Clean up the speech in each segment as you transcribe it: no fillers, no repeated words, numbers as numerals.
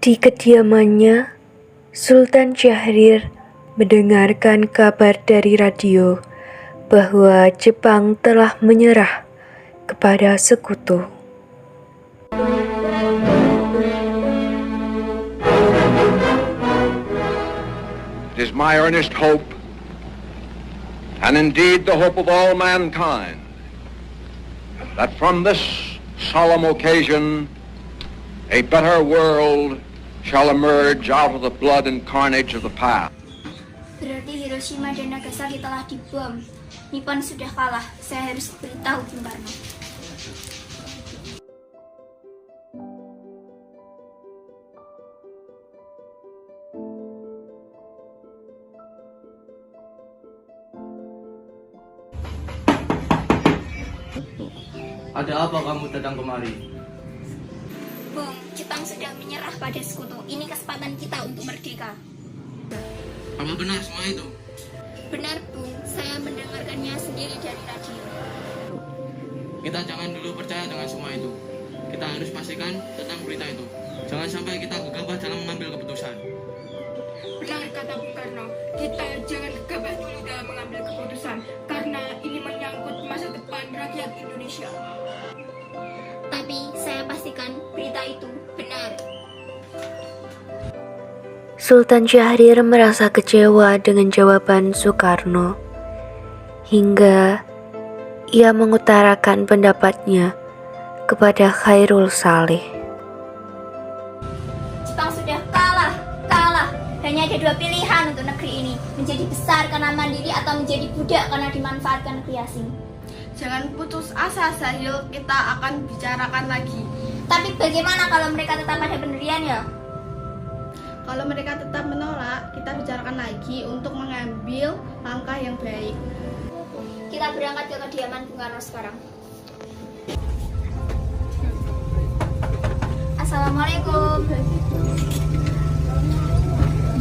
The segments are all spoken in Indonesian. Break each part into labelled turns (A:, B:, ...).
A: Di kediamannya, Sultan Syahrir mendengarkan kabar dari radio bahwa Jepang telah menyerah kepada sekutu.
B: It is my earnest hope, and indeed the hope of all mankind, that from this solemn occasion a better world shall emerge out of the blood and carnage of the past.
C: Berarti Hiroshima dan Nagasaki telah dibom. Nippon sudah kalah. Saya harus beritahu Bung Karno.
D: Ada apa kamu datang kemari?
C: Bung, Jepang sudah menyerah pada sekutu. Ini kesempatan kita untuk merdeka.
D: Apa benar semua itu?
C: Benar, Bung. Saya mendengarkannya sendiri dari radio.
D: Kita jangan dulu percaya dengan semua itu. Kita harus pastikan tentang berita itu. Jangan sampai kita gegabah dalam mengambil keputusan.
E: Benar kata Bung Karno, kita jangan gegabah dulu dalam mengambil keputusan karena ini menyangkut masa depan rakyat Indonesia.
C: Tapi saya pastikan berita itu benar.
A: Sultan Syahrir merasa kecewa dengan jawaban Soekarno, hingga ia mengutarakan pendapatnya kepada Khairul Saleh.
C: Jepang sudah kalah. Hanya ada dua pilihan untuk negeri ini, menjadi besar karena mandiri atau menjadi budak karena dimanfaatkan negeri asing.
E: Jangan putus asa, Sahil, kita akan bicarakan lagi.
C: Tapi bagaimana kalau mereka tetap pada pendirian ya?
E: Kalau mereka tetap menolak, kita bicarakan lagi untuk mengambil langkah yang baik.
C: Kita berangkat ke kediaman Bung Karno sekarang. Assalamualaikum.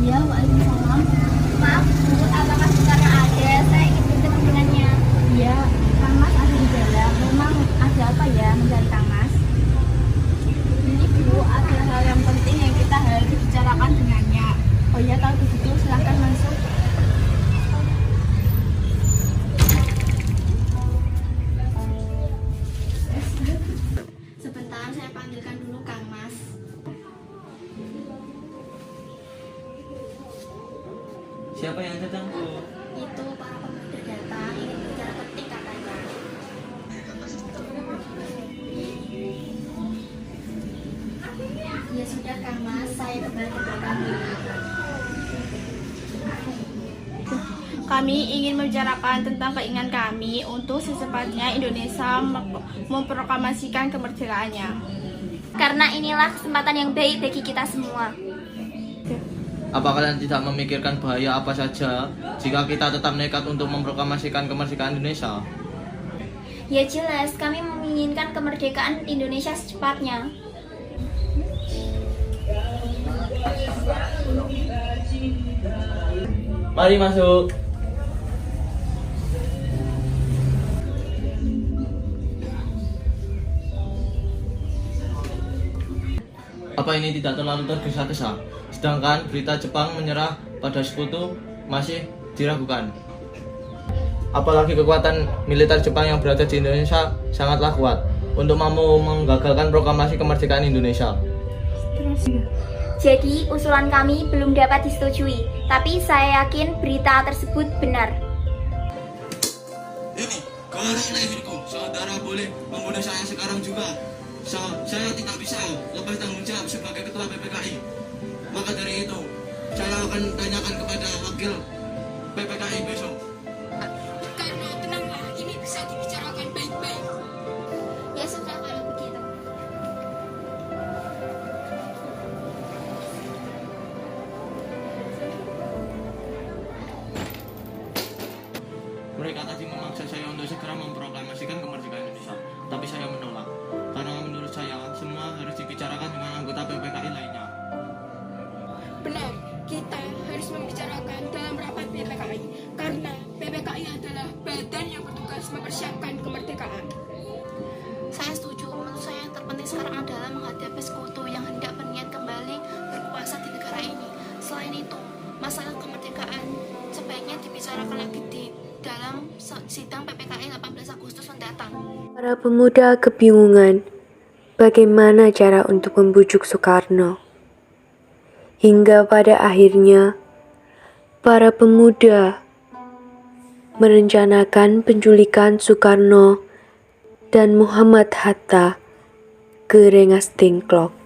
F: Iya, waalaikumsalam.
C: Maaf Bu, apakah Bung Karno ada? Saya ingin bertemu dengannya.
F: Iya, Kang Mas ada di dalam. Memang ada apa ya mencari Kang Mas? Ini Bu, ada hal yang penting yang kita harus bicarakan dengannya. Oh iya, kalau begitu silahkan masuk.
E: Sebentar, saya panggilkan dulu Kang Mas.
D: Siapa yang datang, Bu?
C: Itu para pemuda datang ingin bicara penting katanya. Ya sudah Kang Mas, saya kembali ke belakang dulu.
E: Kami ingin membicarakan tentang keinginan kami untuk secepatnya Indonesia memproklamasikan kemerdekaannya.
C: Karena inilah kesempatan yang baik bagi kita semua.
D: Apa kalian tidak memikirkan bahaya apa saja jika kita tetap nekat untuk memproklamasikan kemerdekaan Indonesia?
C: Ya jelas, kami menginginkan kemerdekaan Indonesia secepatnya.
D: Mari masuk. Apa ini tidak terlalu tergesa-gesa? Sedangkan berita Jepang menyerah pada sekutu masih diragukan. Apalagi kekuatan militer Jepang yang berada di Indonesia sangatlah kuat untuk mampu menggagalkan proklamasi kemerdekaan Indonesia.
C: Jadi usulan kami belum dapat disetujui, tapi saya yakin berita tersebut benar.
D: Ini gara lahirku, saudara boleh membunuh saya sekarang juga. Saya tidak bisa lepas tanggung jawab sebagai ketua PPKI. Maka dari itu, saya akan tanyakan kepada wakil PPKI besok.
E: Karena tenanglah, ini bisa dibicarakan baik-baik.
C: Ya sudah kalau begitu.
D: Mereka tadi memaksa saya untuk segera memproklamasikan kemerdekaan Indonesia, tapi saya menolak. Karena menurut saya, semua harus dibicarakan dengan anggota PPKI lainnya.
E: Benar, kita harus membicarakan dalam rapat PPKI karena PPKI adalah badan yang bertugas mempersiapkan kemerdekaan.
F: Saya setuju. Menurut saya yang terpenting sekarang adalah menghadapi sekutu yang hendak berniat kembali
E: masalah kemerdekaan sebaiknya dibicarakan lagi di dalam sidang PPKI 18 Agustus mendatang.
A: Para pemuda kebingungan bagaimana cara untuk membujuk Soekarno. Hingga pada akhirnya, para pemuda merencanakan penculikan Soekarno dan Muhammad Hatta ke Rengas Dengklok.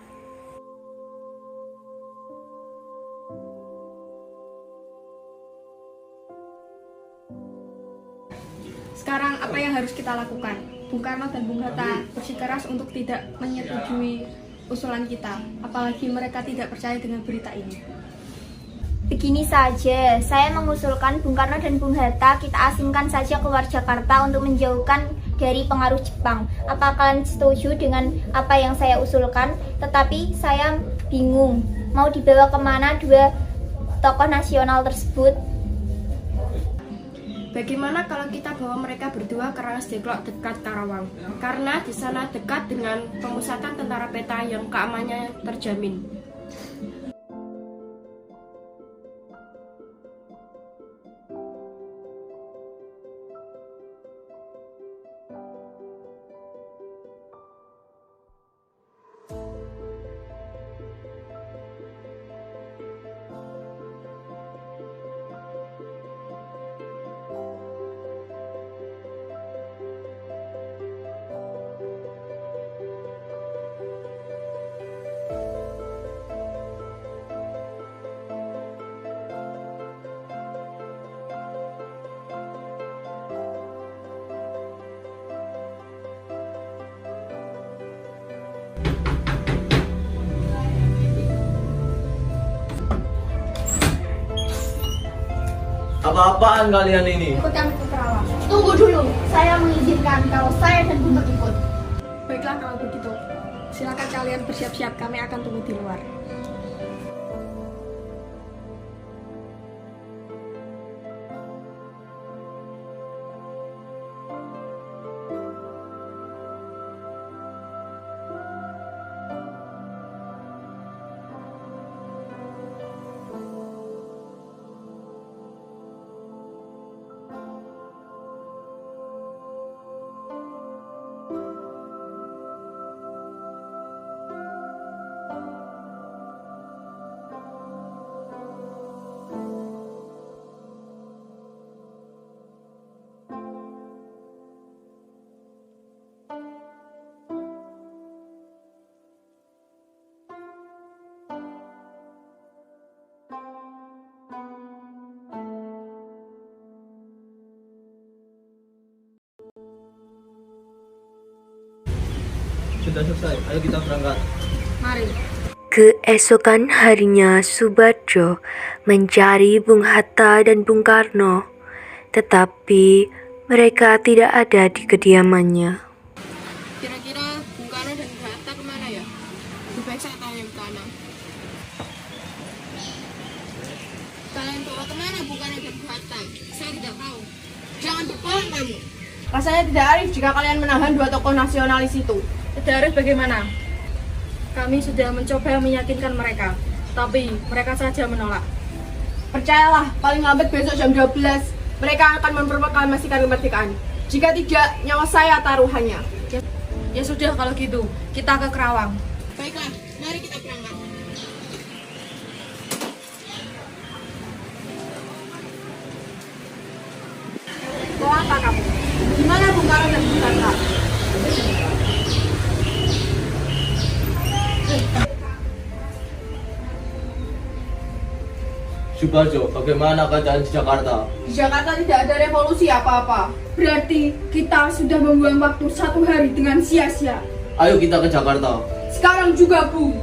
F: Sekarang apa yang harus kita lakukan? Bung Karno dan Bung Hatta bersikeras untuk tidak menyetujui usulan kita, apalagi mereka tidak percaya dengan berita ini.
C: Begini saja, saya mengusulkan Bung Karno dan Bung Hatta kita asingkan saja keluar Jakarta untuk menjauhkan dari pengaruh Jepang. Apa kalian setuju dengan apa yang saya usulkan? Tetapi saya bingung, mau dibawa kemana dua tokoh nasional tersebut?
E: Bagaimana kalau kita bawa mereka berdua ke Rengas Dengklok dekat Karawang? Karena di sana dekat dengan pemusatan tentara peta yang keamanannya terjamin.
D: Apa-apaan kalian ini?
C: Ikut kami ke Karawang. Tunggu dulu, saya mengizinkan kalau saya dan Bung ikut.
F: Baiklah kalau begitu, silakan kalian bersiap-siap, kami akan tunggu di luar.
D: Sudah selesai, ayo kita berangkat.
F: Mari.
A: Keesokan harinya Soebardjo mencari Bung Hatta dan Bung Karno, tetapi mereka tidak ada di kediamannya.
E: Kira-kira Bung Karno dan Bung Hatta kemana ya? Lebih baik saya tanya ke sana. Kalian bawa kemana Bung Karno dan Bung Hatta? Saya tidak tahu. Jangan berbohong kamu.
F: Rasanya tidak arif jika kalian menahan dua tokoh nasionalis itu. Tidak arif bagaimana? Kami sudah mencoba meyakinkan mereka, tapi mereka saja menolak. Percayalah, paling lambat besok jam 12, mereka akan memproklamasikan kemerdekaan. Jika tidak, nyawa saya taruhannya. Ya sudah kalau gitu, kita ke Karawang.
E: Baiklah, mari kita berangkat.
F: Mau apa kamu? Gimana Bung Karno dan Bung Hatta?
D: Soebardjo, bagaimana keadaan di Jakarta?
F: Di Jakarta tidak ada revolusi apa-apa. Berarti kita sudah membuang waktu 1 hari dengan sia-sia.
D: Ayo kita ke Jakarta.
F: Sekarang juga, Bung.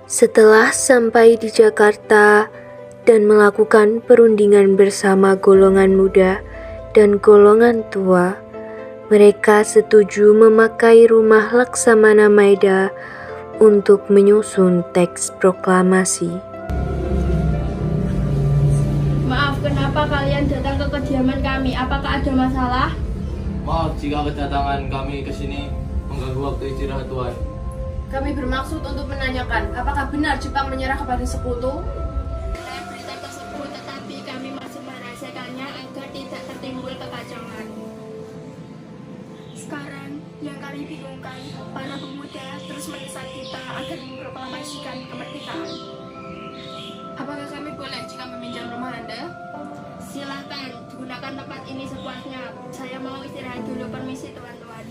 A: Setelah sampai di Jakarta dan melakukan perundingan bersama golongan muda dan golongan tua, mereka setuju memakai rumah Laksamana Maeda untuk menyusun teks proklamasi.
F: Maaf, kenapa kalian datang ke kediaman kami? Apakah ada masalah?
D: Maaf jika kedatangan kami ke sini mengganggu waktu istirahat Tuhan.
G: Kami bermaksud untuk menanyakan, apakah benar Jepang menyerah kepada sekutu?
E: Benar berita tersebut, tetapi kami masih merahasiakannya agar tidak tertimbul kekacauan. Sekarang yang kami bingungkan, para pemuda terus mendesak kita agar memproklamasikan kemerdekaan. Apakah kami boleh jika meminjam rumah Anda? Silakan, gunakan tempat ini sepuasnya. Saya mau istirahat dulu, permisi teman-teman.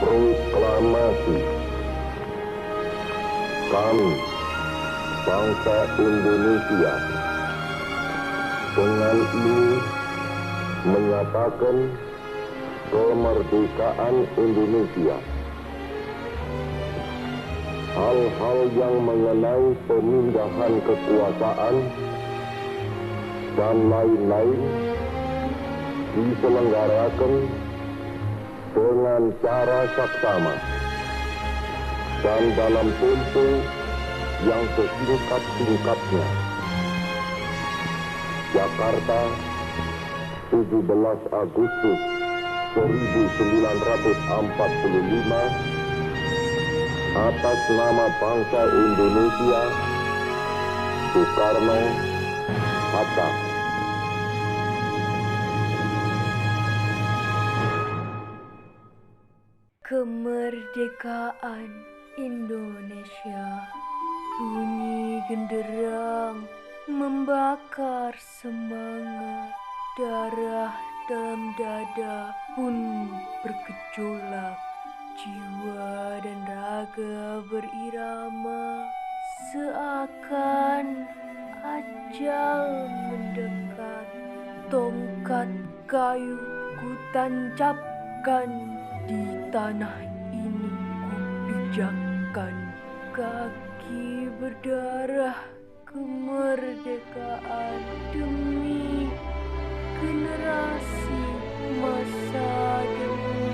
H: Proklamasi. Kami, bangsa Indonesia, dengan ini menyatakan kemerdekaan Indonesia. Hal-hal yang mengenai pemindahan kekuasaan dan lain-lain diselenggarakan dengan cara saksama dan dalam tempo yang sesingkat-singkatnya. Jakarta, 17 Agustus 1945, atas nama bangsa Indonesia, Soekarno, Hatta.
A: Kemerdekaan Indonesia, bunyi genderang membakar semangat, darah dalam dada pun bergejolak, jiwa dan raga berirama, seakan ajal mendekat. Tongkat kayu kutancapkan, di tanah ini kupijakkan, kaki berdarah kemerdekaan demi generasi masa depan.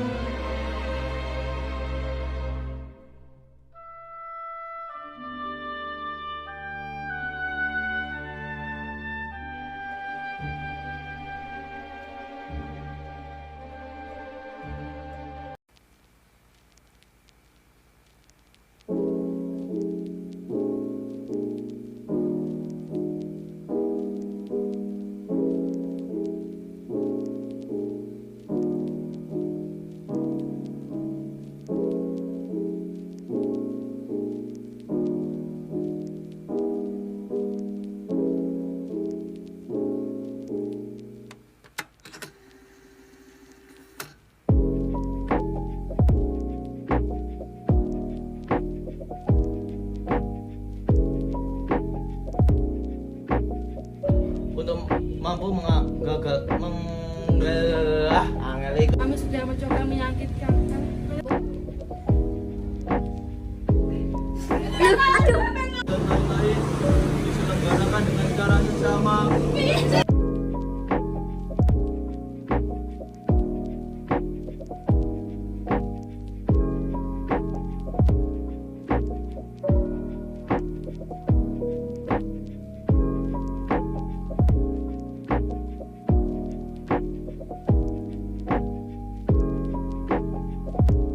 D: angel iki.
F: Kami sudah mencoba menyakitkan.
C: Aduh,